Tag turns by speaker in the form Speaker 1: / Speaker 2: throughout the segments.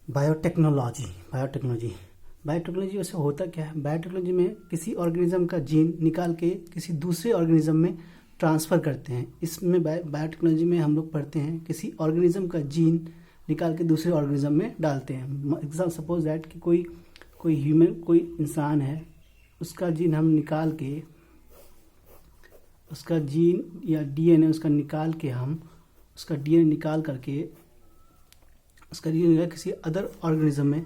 Speaker 1: Biotechnology biotechnology biotechnology वैसे होता क्या है? बायोटेक्नोलॉजी में किसी ऑर्गेनिज्म का जीन निकाल के किसी दूसरे ऑर्गेनिज्म में ट्रांसफ़र करते हैं। इसमें बायोटेक्नोलॉजी में हम लोग पढ़ते हैं किसी ऑर्गेनिज्म का जीन निकाल के दूसरे ऑर्गेनिज्म में डालते हैं। एग्जाम्पल सपोज दैट कि कोई ह्यूमन कोई इंसान है, उसका जीन हम निकाल के उसका जीन या डीएनए उसका निकाल के हम उसका डीएनए निकाल करके उसका डीएनए किसी अदर ऑर्गेनिज्म में,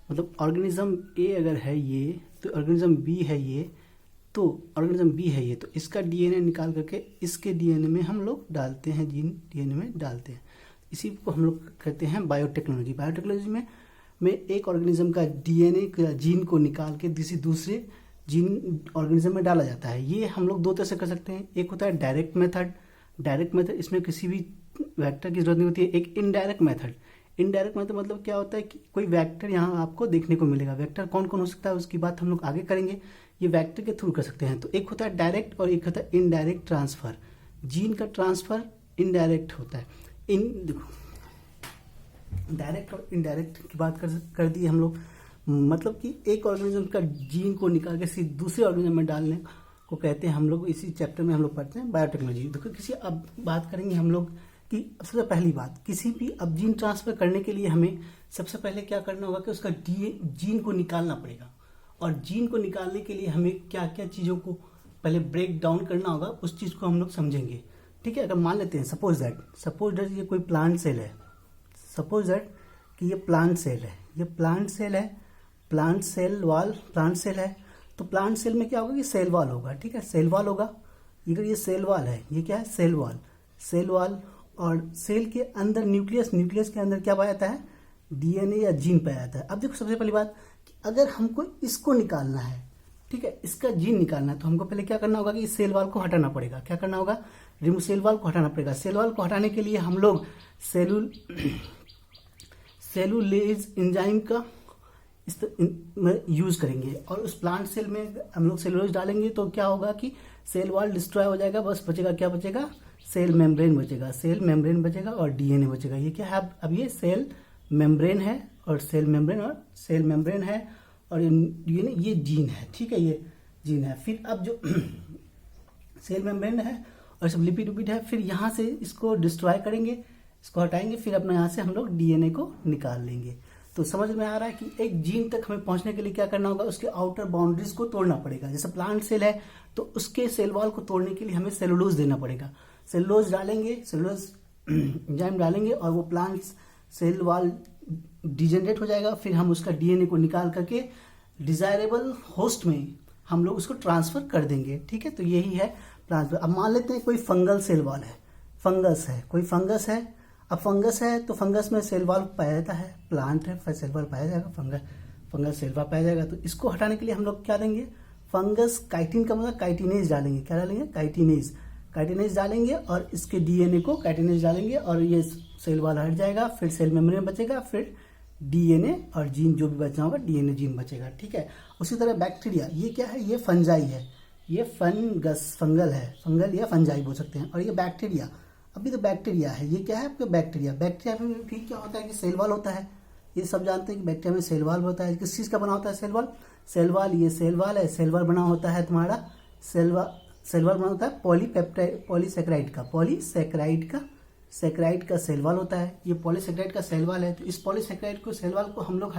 Speaker 1: मतलब ऑर्गेनिज्म ए अगर है ये तो ऑर्गेनिज्म बी है ये, तो ऑर्गेनिज्म बी है ये, तो इसका डीएनए निकाल करके इसके डीएनए में हम लोग डालते हैं, जीन डीएनए में डालते हैं। इसी को हम लोग कहते हैं बायोटेक्नोलॉजी। बायोटेक्नोलॉजी में एक ऑर्गेनिज्म का डीएनए का जीन को निकाल के किसी दूसरे जीन ऑर्गेनिज्म में डाला जाता है। ये हम लोग दो तरह से कर सकते हैं। एक होता है डायरेक्ट मेथड, इसमें किसी भी वेक्टर की जरूरत नहीं होती है। एक इनडायरेक्ट मेथड मतलब क्या होता है कि कोई वेक्टर यहाँ आपको देखने को मिलेगा। वेक्टर कौन कौन हो सकता है उसकी बात हम लोग आगे करेंगे। ये वेक्टर के थ्रू कर सकते हैं। तो एक होता है डायरेक्ट और एक होता है इनडायरेक्ट ट्रांसफर। जीन का ट्रांसफर इनडायरेक्ट होता है। देखो डायरेक्ट और इनडायरेक्ट की बात कर दी हम लोग, मतलब कि एक ऑर्गेनिज्म का जीन को निकाल के किसी दूसरे ऑर्गेनिज्म में डालने को कहते हैं हम लोग। इसी चैप्टर में हम लोग पढ़ते हैं बायोटेक्नोलॉजी। देखो अब बात करेंगे हम लोग कि सबसे पहली बात, किसी भी अब जीन ट्रांसफर करने के लिए हमें सबसे पहले क्या करना होगा कि उसका जीन को निकालना पड़ेगा। और जीन को निकालने के लिए हमें क्या क्या चीज़ों को पहले ब्रेक डाउन करना होगा, उस चीज़ को हम लोग समझेंगे। ठीक है, अगर मान लेते हैं सपोज दैट ये कोई प्लांट सेल है, सपोज दैट कि ये प्लांट सेल है, प्लांट सेल है। तो प्लांट सेल में क्या होगा कि सेल वॉल होगा। ठीक है, सेल वॉल होगा। अगर ये सेल वॉल है, ये क्या है? Cell wall. और सेल के अंदर न्यूक्लियस के अंदर क्या पाया जाता है? डीएनए या जीन पाया जाता है। अब देखो सबसे पहली बात कि अगर हमको इसको निकालना है, ठीक है, इसका जीन निकालना है, तो हमको पहले क्या करना होगा कि इस सेल वॉल को हटाना पड़ेगा। क्या करना होगा? रिमूव सेल वॉल को हटाना पड़ेगा। सेल वॉल को हटाने के लिए हम लोग सेलुलेज एंजाइम का यूज करेंगे। और उस प्लांट सेल में हम लोग सेलुलोज डालेंगे तो क्या होगा कि सेल वॉल डिस्ट्रॉय हो जाएगा। बस बचेगा, क्या बचेगा? सेल मेम्ब्रेन बचेगा और डीएनए बचेगा। ये क्या है? अब ये सेल मेम्ब्रेन है और सेल मेम्ब्रेन है और डीएनए, ये जीन है। ठीक है, ये जीन है। फिर अब जो सेल मेम्ब्रेन है और सब लिपिड है, फिर यहाँ से इसको डिस्ट्रॉय करेंगे, इसको हटाएंगे, फिर अपना यहाँ से हम लोग डीएनए को निकाल लेंगे। तो समझ में आ रहा है कि एक जीन तक हमें पहुंचने के लिए क्या करना होगा? उसके आउटर बाउंड्रीज को तोड़ना पड़ेगा। जैसे प्लांट सेल है तो उसके सेल वॉल को तोड़ने के लिए हमें सेलुलोज देना पड़ेगा। सेलुलोज एंजाइम डालेंगे और वो प्लांट सेल वॉल डिजेनरेट हो जाएगा। फिर हम उसका डीएनए को निकाल करके डिजायरेबल होस्ट में हम लोग उसको ट्रांसफर कर देंगे। ठीक है, तो यही है ट्रांसफर। अब मान लेते हैं कोई फंगल सेल वॉल है, कोई फंगस है। अब फंगस है तो फंगस में सेल वॉल पाया जाता है, प्लांट है सेल वॉल पाया जाएगा, फंगस सेल वॉल पाया जाएगा। तो इसको हटाने के लिए हम लोग क्या देंगे? फंगस काइटिन का मतलब काइटिनेज डालेंगे। क्या डालेंगे? काइटिनेज डालेंगे और इसके डीएनए को काइटिनेज डालेंगे और ये सेल वॉल हट जाएगा। फिर सेल मेम्ब्रेन बचेगा, फिर डीएनए और जीन जो भी बचना होगा, डीएनए जीन बचेगा। ठीक है, उसी तरह बैक्टीरिया, ये क्या है? ये फंजाई है, ये फंगल या फंजाई बोल सकते हैं। और ये बैक्टीरिया, अभी तो बैक्टीरिया है। ये क्या है? आपका बैक्टीरिया में भी क्या होता है कि सेल वॉल होता है। ये सब जानते हैं कि बैक्टीरिया में सेल वॉल होता है। किस चीज़ का बना होता है सेल वॉल? ये सेल वॉल है। सेल वॉल बना होता है तुम्हारा सेल वॉल बना होता है पॉलीसेकेराइड का सेल वॉल होता है। ये पॉलीसेकेराइड का सेल वॉल है। तो इस पॉलीसेकेराइड को सेल वॉल को हम लोग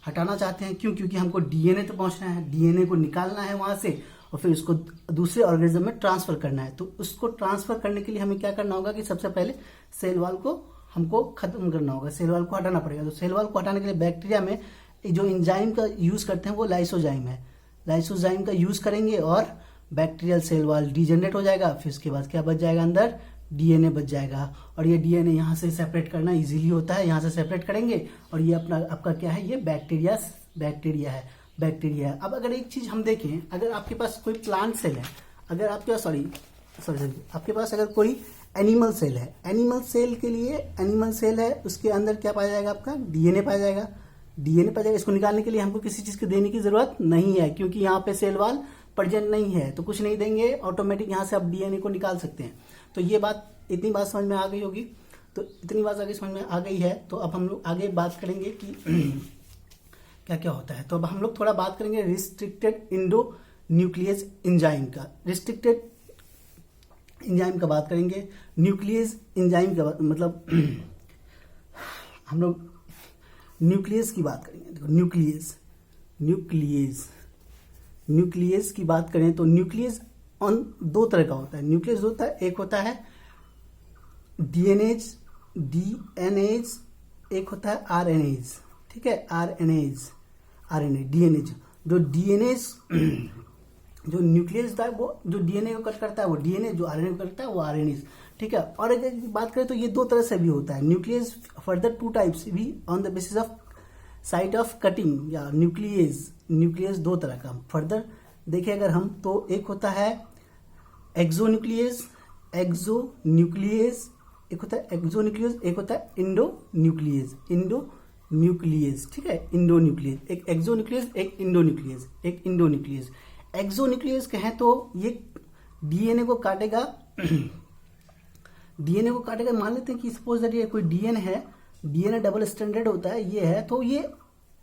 Speaker 1: हटाना चाहते हैं। क्यों? क्योंकि हमको डीएनए तो पहुंचना है, डीएनए को निकालना है वहां से और फिर उसको दूसरे ऑर्गेनिज्म में ट्रांसफर करना है। तो उसको ट्रांसफर करने के लिए हमें क्या करना होगा कि सबसे पहले सेल वॉल को हमको खत्म करना होगा, सेल वॉल को हटाना पड़ेगा। तो सेल वॉल को हटाने के लिए बैक्टीरिया में जो एंजाइम का यूज करते हैं वो लाइसोजाइम है। लाइसोजाइम का यूज करेंगे और बैक्टीरियल सेल वॉल डिजेनरेट हो जाएगा। फिर उसके बाद क्या बच जाएगा? अंदर डीएनए बच जाएगा। और ये डीएनए यहाँ से सेपरेट करना इजीली होता है, यहाँ से सेपरेट करेंगे और ये आपका क्या है? ये बैक्टीरिया है। अब अगर एक चीज हम देखें, अगर आपके पास कोई प्लांट सेल है, अगर आपके पास आपके पास अगर कोई एनिमल सेल है, एनिमल सेल है, उसके अंदर क्या पाया जाएगा? आपका डीएनए पाया जाएगा। इसको निकालने के लिए हमको किसी चीज को देने की जरूरत नहीं है, क्योंकि यहाँ पे सेल वॉल प्रेजेंट नहीं है। तो कुछ नहीं देंगे, ऑटोमेटिक यहाँ से आप डीएनए को निकाल सकते हैं। तो ये बात, इतनी बात समझ में आ गई होगी। तो इतनी बात आगे समझ में आ गई है। तो अब हम लोग आगे बात करेंगे कि क्या क्या होता है। तो अब हम लोग थोड़ा बात करेंगे रिस्ट्रिक्टेड इंडो न्यूक्लियस एंजाइम का। रिस्ट्रिक्टेड एंजाइम का बात करेंगे, न्यूक्लियस एंजाइम का मतलब हम लोग न्यूक्लियस की बात करेंगे। देखो न्यूक्लियस की बात करें तो न्यूक्लियस ऑन दो तरह का होता है। न्यूक्लियस होता है, एक होता है डीएनएज, एक होता है आरएनएज। ठीक है, आरएनए डीएनएज। जो डीएनएज जो न्यूक्लियस होता है वो जो डीएनए को कट करता है वो डीएनए, जो आरएनए को करता है वो आरएनए। ठीक है, और अगर बात करें तो ये दो तरह से भी होता है। न्यूक्लियस फर्दर टू टाइप्स भी on the basis of site of cutting या न्यूक्लियस दो तरह का फर्दर देखें अगर हम, तो एक होता है एक्सोन्यूक्लियस, एक होता है एक्सोन्यूक्लियस, एक होता है इंडोन्यूक्लियस। ठीक है, इंडोन्यूक्लियस, एक एक्सोन्यूक्लियस, एक इंडोन्यूक्लियस। एक्सोन्यूक्लियस कहें तो ये डीएनए को काटेगा मान लेते हैं कि सपोज दैट ये कोई डीएनए है, डीएनए डबल स्टैंडर्ड होता है, ये है, तो ये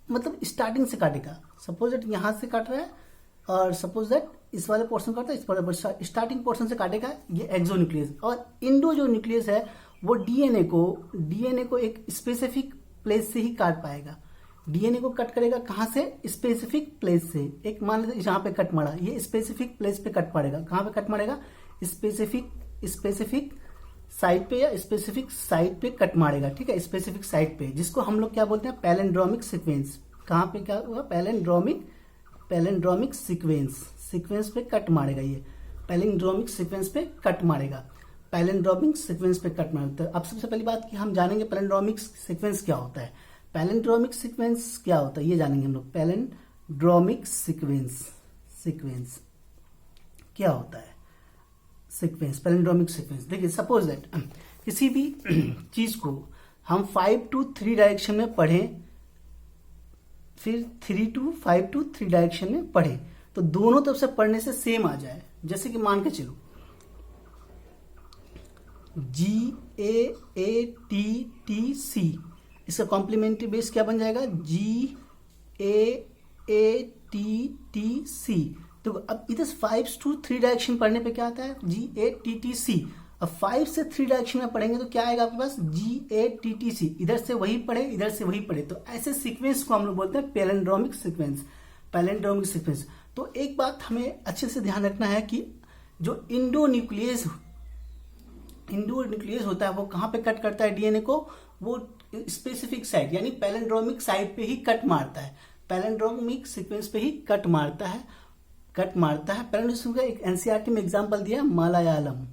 Speaker 1: मतलब स्टार्टिंग से काटेगा। सपोज दैट यहां से काट रहा है और सपोज दैट इस वाले पोर्शन काटता है, इस वाले स्टार्टिंग पोर्शन से काटेगा, ये एक्सोन्यूक्लियस। और इंडो जो न्यूक्लियस है वो डीएनए को एक स्पेसिफिक प्लेस से ही काट पाएगा। डीएनए को कट करेगा कहां से? स्पेसिफिक प्लेस से। एक मान लेते जहां पे कट मारा, ये स्पेसिफिक प्लेस पे कट मारेगा। कहां पे कट मारेगा? स्पेसिफिक साइड पे या स्पेसिफिक साइड पे कट मारेगा। ठीक है, स्पेसिफिक साइड पे, जिसको हम लोग क्या बोलते हैं? Palindromic sequence. कहां पे क्या हुआ? पैलिंड्रोमिक सीक्वेंस पे कट मारेगा। ये पैलिंड्रोमिक सीक्वेंस पे कट मारेगा। तो अब सबसे पहली बात कि हम जानेंगे पैलिंड्रोमिक सीक्वेंस क्या होता है। पैलिंड्रोमिक सीक्वेंस क्या होता है ये जानेंगे हम लोग। पैलिंड्रोमिक सीक्वेंस क्या होता है? पैलिंड्रोमिक सीक्वेंस देखिए, सपोज दैट किसी भी चीज को हम 5 to 3 डायरेक्शन में पढ़ें, फिर 3 to 5 to 3 डायरेक्शन में पढ़ें, तो दोनों तरफ से पढ़ने से सेम आ जाए। जैसे कि मान के चलो GAATTC, इसका कॉम्प्लीमेंट्री बेस क्या बन जाएगा? GAATTC। तो अब इधर 5 to 3 डायरेक्शन पढ़ने पे क्या आता है? GATTC। अब 5 से 3 डायरेक्शन में पढ़ेंगे तो क्या आएगा आपके पास? GATTC। इधर से वही पढ़े, इधर से वही पढ़े, तो ऐसे सीक्वेंस को हम लोग बोलते हैं पैलिंड्रोमिक सीक्वेंस। तो एक बात हमें अच्छे से ध्यान रखना है कि जो इंडोन्यूक्लियस होता है वो कहां पे कट करता है डीएनए को? वो स्पेसिफिक साइट यानी पैलिंड्रोमिक साइट पे ही कट मारता है, पैलिंड्रोमिक सीक्वेंस पे ही कट मारता है। पैलिंड्रोमिक का एक एनसीईआरटी में एग्जांपल दिया, मलयालम।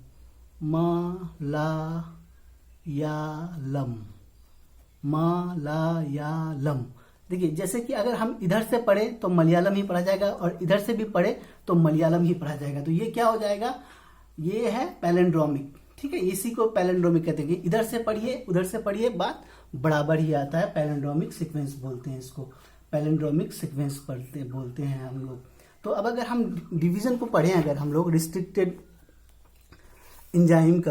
Speaker 1: देखिए, जैसे कि अगर हम इधर से पढ़े तो मलयालम ही पढ़ा जाएगा और इधर से भी पढ़े तो मलयालम ही पढ़ा जाएगा। तो ये क्या हो जाएगा? ये है पैलिंड्रोमिक। ठीक है, इसी को पैलिंड्रोमिक कहते हैं। इधर से पढ़िए उधर से पढ़िए, बात बराबर ही आता है। पैलिंड्रोमिक सीक्वेंस बोलते हैं इसको, पैलिंड्रोमिक सीक्वेंस बोलते हैं हम लोग। तो अब अगर हम डिवीजन को पढ़ें, अगर हम लोग रिस्ट्रिक्टेड एंजाइम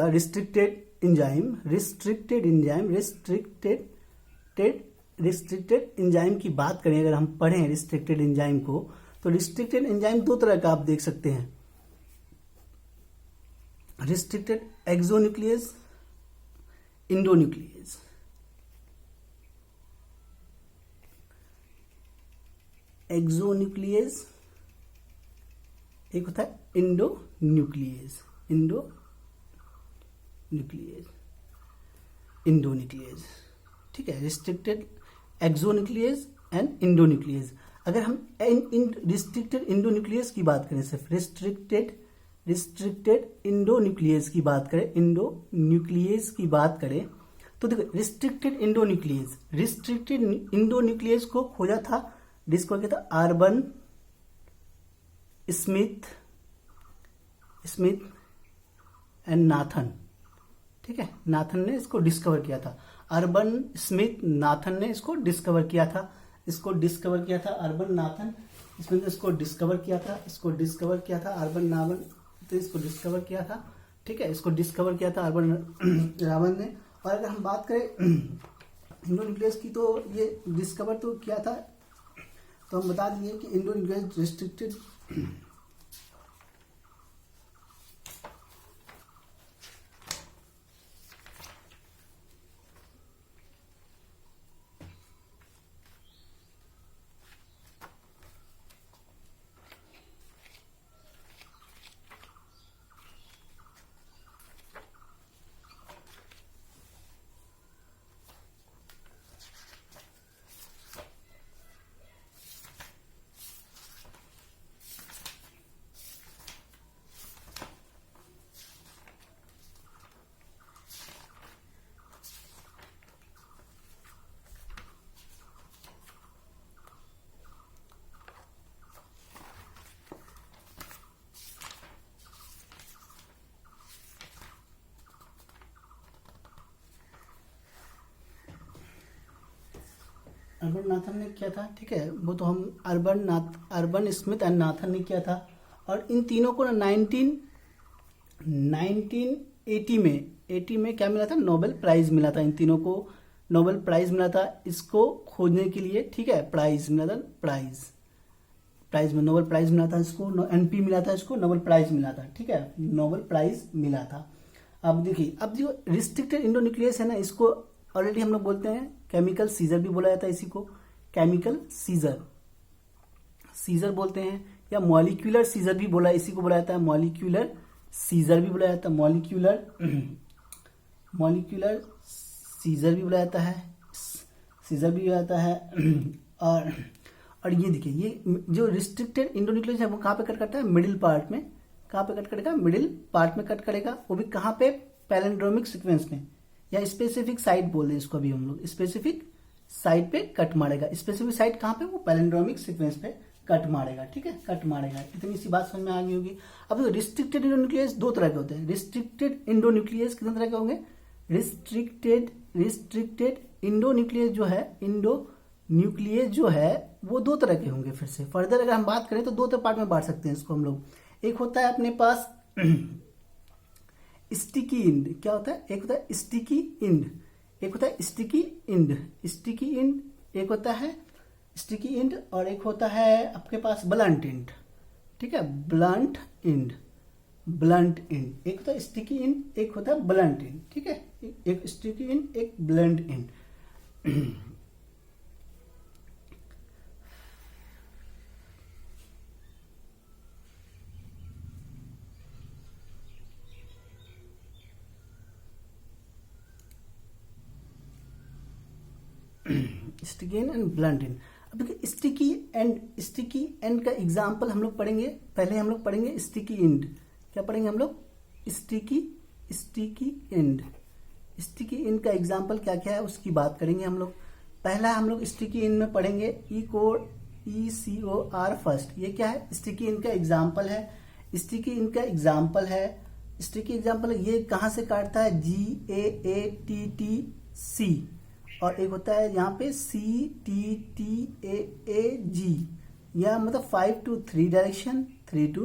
Speaker 1: की बात करें, अगर हम पढ़ें रिस्ट्रिक्टेड एंजाइम को, तो रिस्ट्रिक्टेड एंजाइम दो तरह का आप देख सकते हैं। Restricted exonuclease, endonuclease. एक्सोन्यूक्लियस एक होता है इंडोन्यूक्लियस। ठीक है, रिस्ट्रिक्टेड एक्सोन्यूक्लियस एंड इंडोन्यूक्लियस। अगर हम रिस्ट्रिक्टेड इंडोन्यूक्लियस की बात करें, सिर्फ रिस्ट्रिक्टेड इंडोन्यूक्लियस की बात करें, तो देखो रिस्ट्रिक्टेड इंडोन्यूक्लियस को खोजा था, जिसको क्या था? Urban Smith and Nathan. ठीक है, नाथन ने इसको डिस्कवर किया था। अर्बन स्मिथ नाथन ने इसको डिस्कवर किया था। अर्बन नाथन इसको डिस्कवर किया था। अर्बन नावन तो इसको डिस्कवर किया था। ठीक है, इसको डिस्कवर किया था अर्बन रावण ने। और अगर हम बात करें इंडोन्यूक्लियस की, तो ये डिस्कवर तो किया था, तो हम बता दिए कि इंडोन्यूक्लियस रिस्ट्रिक्टेड अर्बन नाथन ने किया था, ठीक है, वो तो हम अर्बन स्मिथ एंड नाथन ने किया था। और इन तीनों को ना 1980 में क्या मिला था, नोबेल प्राइज मिला था। इन तीनों को नोबेल प्राइज मिला था इसको खोजने के लिए, ठीक है, प्राइज मिला था, प्राइज में नोबेल प्राइज मिला था इसको, NP मिला था इसको, नोबेल प्राइज मिला था, ठीक है, नोबेल प्राइज मिला था। अब देखिए, अब जो रिस्ट्रिक्टेड इंडोन्यूक्लियस है ना, इसको ऑलरेडी हम लोग बोलते हैं केमिकल सीजर भी बोला जाता है, इसी को केमिकल सीजर बोलते हैं, या मॉलिक्यूलर सीजर भी बोला, इसी को बोला जाता है मॉलिक्यूलर सीजर भी बोला जाता है, मॉलिक्यूलर सीजर भी बोला जाता है, सीजर भी बोला जाता है। और ये देखिए, ये जो रिस्ट्रिक्टेड इंडोन्यूक्लियस है वो कहाँ पे कट करता है, मिडिल पार्ट में। कहाँ पे कट करेगा, मिडिल पार्ट में कट करेगा, वो भी कहाँ पे, पैलिंड्रोमिक सीक्वेंस में, या स्पेसिफिक साइट बोल रहे हैं इसको अभी हम लोग, स्पेसिफिक साइट पे कट मारेगा। स्पेसिफिक साइट कहाँ पे, वो पैलिंड्रोमिक सीक्वेंस पे कट मारेगा, ठीक है, कट मारेगा। इतनी सी बात समझ में आ गई होगी। अब रिस्ट्रिक्टेड इंडोन्यूक्लियस दो तरह के होते हैं। रिस्ट्रिक्टेड इंडोन्यूक्लियस कितने तरह के होंगे, रिस्ट्रिक्टेड इंडोन्यूक्लियस जो है वो दो तरह के होंगे। फिर से फर्दर अगर हम बात करें तो दो पार्ट में बांट सकते हैं इसको हम लोग। एक होता है अपने पास स्टिकी इंड, क्या होता है, एक होता है स्टिकी इंड, एक होता है स्टिकी इंड, एक होता है स्टिकी इंड, और एक होता है आपके पास ब्लंट इंड, ठीक है, ब्लंट इंड, एक होता है स्टिकी इंड, एक होता है ब्लंट इंड, ठीक है, एक स्टिकी इंड, एक blunt end. Sticky end blunt end. अब देखिए, स्टिकी एंड का एग्जांपल हम लोग पढ़ेंगे। पहले हम लोग पढ़ेंगे स्टिकी एंड। क्या पढ़ेंगे हम लोग, स्टिकी एंड का एग्जांपल क्या क्या है उसकी बात करेंगे हम लोग। पहला हम लोग स्टिकी एंड में पढ़ेंगे ECOR फर्स्ट। ये क्या है, स्टिकी एंड का एग्जांपल है, स्टिकी एग्जांपल है। ये कहाँ से काटता है, GAATTC, और एक होता है यहाँ पे CTTAAG, या मतलब 5 to 3 direction, 3 to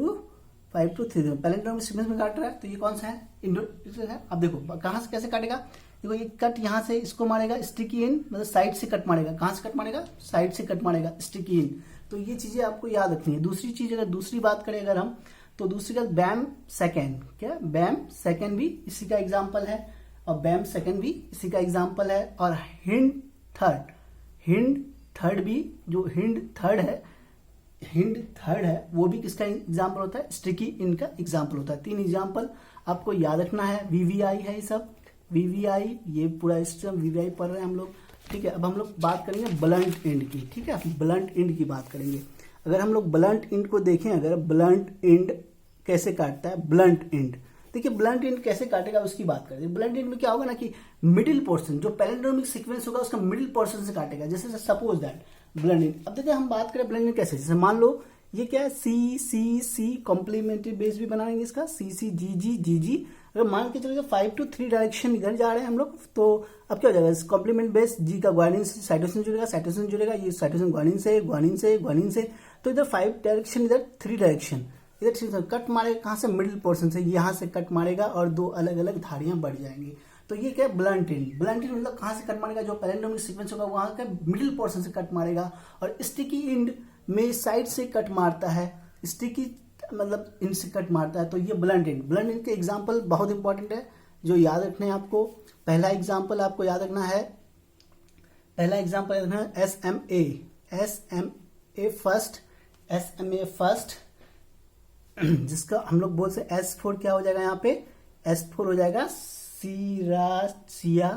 Speaker 1: 5 to 3 palindromic sequence में काट रहा है। तो ये कौन सा है, इंडोन्यूक्लियस है। अब देखो कहाँ से कैसे काटेगा, देखो ये कट यहाँ से इसको मारेगा स्टिकी एंड, मतलब साइड से कट मारेगा। कहाँ से कट मारेगा, साइड से कट मारेगा स्टिकी एंड। तो ये चीजें आपको याद रखनी है। दूसरी चीज, अगर दूसरी बात करें अगर हम, तो दूसरी का बैम सेकेंड, क्या बैम सेकेंड भी इसी का एग्जाम्पल है, और बैम सेकंड भी इसी का एग्जाम्पल है। और हिंड थर्ड भी, जो हिंड थर्ड है वो भी किसका एग्जाम्पल होता है, स्टिकी इन का एग्जाम्पल होता है। 3 एग्जाम्पल आपको याद रखना है। VVI है ये सब, VVI, ये पूरा सिस्टम VVI पढ़ रहे हैं हम लोग, ठीक है। अब हम लोग बात करेंगे ब्लंट एंड की, ठीक है, ब्लंट एंड की बात करेंगे। अगर हम लोग ब्लंट एंड को देखें, अगर ब्लंट एंड कैसे काटता है, ब्लंट एंड, देखिए ब्लंट एंड कैसे काटेगा उसकी बात करें। ब्लंट एंड में क्या होगा ना कि मिडिल पोर्शन, जो पैलिंड्रोमिक सीक्वेंस होगा उसका मिडिल पोर्शन से काटेगा। जैसे सपोज दैट ब्लंट एंड। अब देखिए हम बात करें ब्लंट एंड कैसे, जैसे मान लो ये क्या है, C कॉम्प्लीमेंट्री बेस भी बनाएंगे इसका, CG। अगर मान के चलो 5 to 3 डायरेक्शन इधर जा रहे हैं हम लोग, तो अब क्या हो जाएगा, कॉम्प्लीमेंट बेस G का ग्वानिन से साइटोसिन जुड़ेगा, ये साइटोसिन ग्वानिन से, तो इधर 5 डायरेक्शन, इधर 3 डायरेक्शन, इधर कट मारेगा कहाँ से, मिडिल पोर्शन से, यहाँ से कट मारेगा और 2 अलग अलग धारियां बढ़ जाएंगी। तो तो ये क्या है, ब्लंट एंड। ब्लंट एंड मतलब कहाँ से कट मारेगा, जो पैलिंड्रोमिक सीक्वेंस होगा वहां का मिडिल पोर्शन से कट मारेगा, और स्टिकी एंड में साइड से कट मारता है, स्टिकी मतलब इनसे कट मारता है, तो ये ब्लंट एंड। ब्लंट एंड के एग्जाम्पल बहुत इंपॉर्टेंट है जो याद रखने हैं आपको। पहला एग्जाम्पल आपको याद रखना है, SMA फर्स्ट, SMA फर्स्ट, जिसका हम लोग बोल से S4 क्या हो जाएगा, यहाँ पे S4 हो जाएगा सिरासिया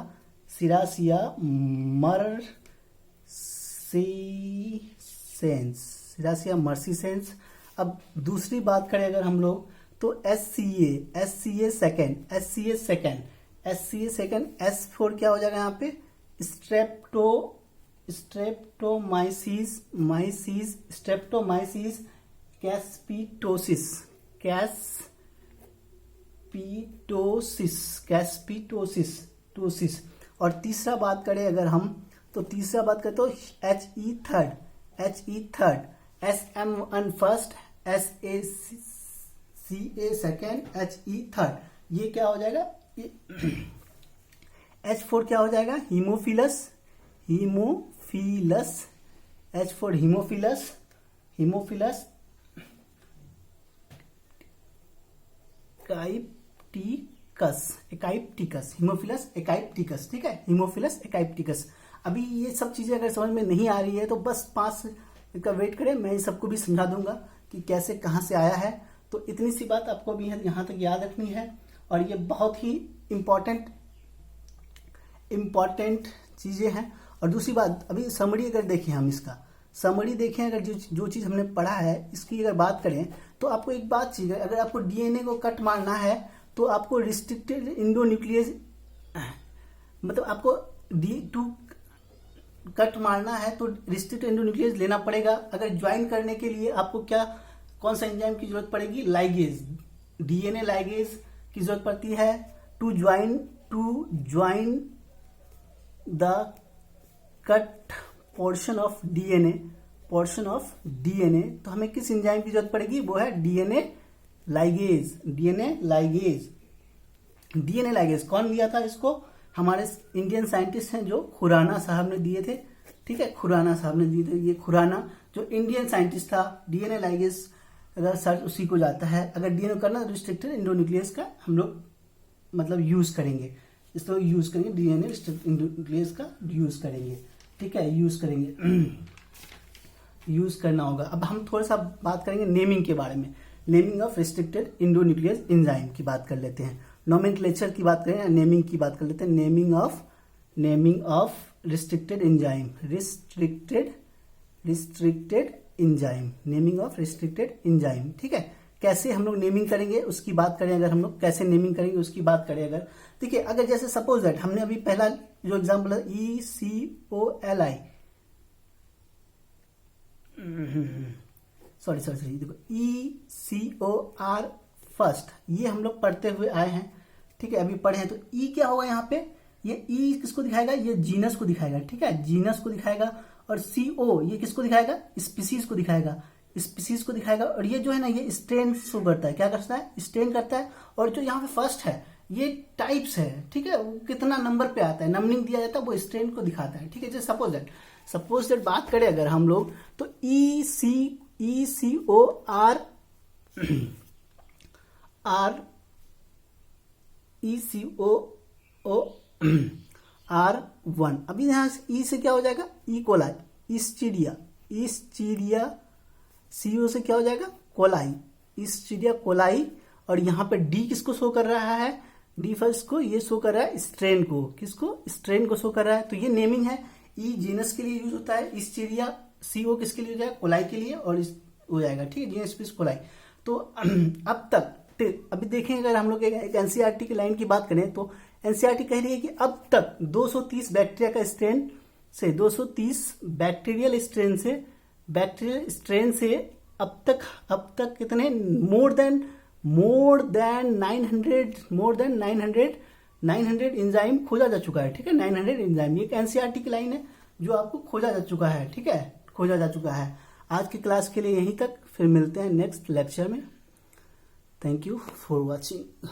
Speaker 1: मर्सीसेंस। अब दूसरी बात करें अगर हम लोग तो SCA सेकेंड, S4 क्या हो जाएगा यहाँ पे, स्ट्रेप्टोमाइसिस कैस्पीटोसिस। और तीसरा बात करें अगर हम तो HE third, SM1 first, SACA second, HE third. ये क्या हो जाएगा, H4 क्या हो जाएगा, हीमोफिलस, H4 हीमोफिलस एकाइप्टिकस, हीमोफिलस एकाइप्टिकस, ठीक है, हीमोफिलस एकाइप्टिकस। अभी ये सब चीजें अगर समझ में नहीं आ रही है तो बस 5 का वेट करें, मैं सबको भी समझा दूंगा कि कैसे कहाँ से आया है। तो इतनी सी बात आपको भी यहाँ तक याद रखनी है, और ये बहुत ही इम्पॉर्टेंट चीजें हैं। और दूसरी बात, अभी समरी अगर देखें, हम इसका समरी देखें, अगर जो चीज हमने पढ़ा है इसकी अगर बात करें तो आपको एक बात चाहिए, अगर आपको डीएनए को कट मारना है तो आपको रिस्ट्रिक्टेड इंडोन्यूक्लियस, मतलब आपको D2 कट मारना है तो रिस्ट्रिक्टेड इंडोन्यूक्लियस लेना पड़ेगा। अगर ज्वाइन करने के लिए आपको कौन सा एंजाइम की जरूरत पड़ेगी, लाइगेज, डीएनए लाइगेज की जरूरत पड़ती है to join the cut portion of DNA. तो हमें किस एंजाइम की जरूरत पड़ेगी, वो है डीएनए लाइगेज। कौन दिया था इसको, हमारे इंडियन साइंटिस्ट हैं जो खुराना साहब ने दिए थे, ठीक है, खुराना साहब ने दिए थे। ये खुराना जो इंडियन साइंटिस्ट था, डीएनए लाइगेज अगर सर्च उसी को जाता है। अगर डीएनए करना तो रिस्ट्रिक्टेड इंडोन्यूक्लियस का हम लोग मतलब यूज करेंगे, इसको यूज करेंगे, डीएनए रिस्ट्रिक्टेड इंडोन्यूक्लियस का यूज करेंगे, ठीक है, यूज करना होगा। अब हम थोड़ा सा बात करेंगे नेमिंग के बारे में, naming of restricted endonuclease enzyme की बात कर लेते हैं। नोमेनक्लेचर की बात करें, नेमिंग की बात कर लेते हैं। Naming of restricted enzyme, naming of restricted enzyme, ठीक है। कैसे हम लोग नेमिंग करेंगे उसकी बात करें, अगर हम लोग कैसे नेमिंग करेंगे उसकी बात करें अगर, देखिए, अगर जैसे सपोज दैट हमने अभी पहला जो एग्जाम्पल है ECOLI, सॉरी देखो ECOR फर्स्ट, ये हम लोग पढ़ते हुए आए हैं, ठीक है, अभी पढ़े हैं। तो E क्या होगा यहाँ पे, ये E किसको दिखाएगा, ये जीनस को दिखाएगा, ठीक है, जीनस को दिखाएगा। और CO ये किसको दिखाएगा, स्पीसीज को दिखाएगा, और ये जो है ना, ये स्ट्रेन शो करता है, क्या करता है, स्ट्रेन करता है। और जो यहाँ पे फर्स्ट है ये टाइप्स है, ठीक है, वो कितना नंबर पे आता है, नंबरिंग दिया जाता है, वो स्ट्रेन को दिखाता है, ठीक है। जैसे सपोज दैट बात करें अगर हम लोग तो ECOR ECOR1। अभी यहां से E से क्या हो जाएगा, इकोलाई, ईस्टीरिया, CO से क्या हो जाएगा, कोलाई, ईस्टीरिया कोलाई। और यहाँ पे D किसको शो कर रहा है, D फर्स्ट को ये शो कर रहा है स्ट्रेन को, किसको, स्ट्रेन को शो कर रहा है। तो ये नेमिंग है। E जीनस के लिए यूज होता है, ईस्टीरिया, CO किसके लिए हो जाएगा, कोलाई के लिए, और हो जाएगा, ठीक है, जीनस स्पीसीज कोलाई। तो अब तक अभी देखें, अगर हम लोग एक एनसीईआरटी की लाइन की बात करें तो एनसीईआरटी कह रही है कि अब तक 230 बैक्टीरिया का स्ट्रेन से, 230 बैक्टीरियल स्ट्रेन से अब तक कितने, मोर देन 900 एंजाइम खोजा जा चुका है, ठीक है, 900 एंजाइम। ये एक एनसीईआरटी की लाइन है जो आपको खोजा जा चुका है, ठीक है, खोजा जा चुका है। आज की क्लास के लिए यहीं तक, फिर मिलते हैं नेक्स्ट लेक्चर में। Thank you for watching.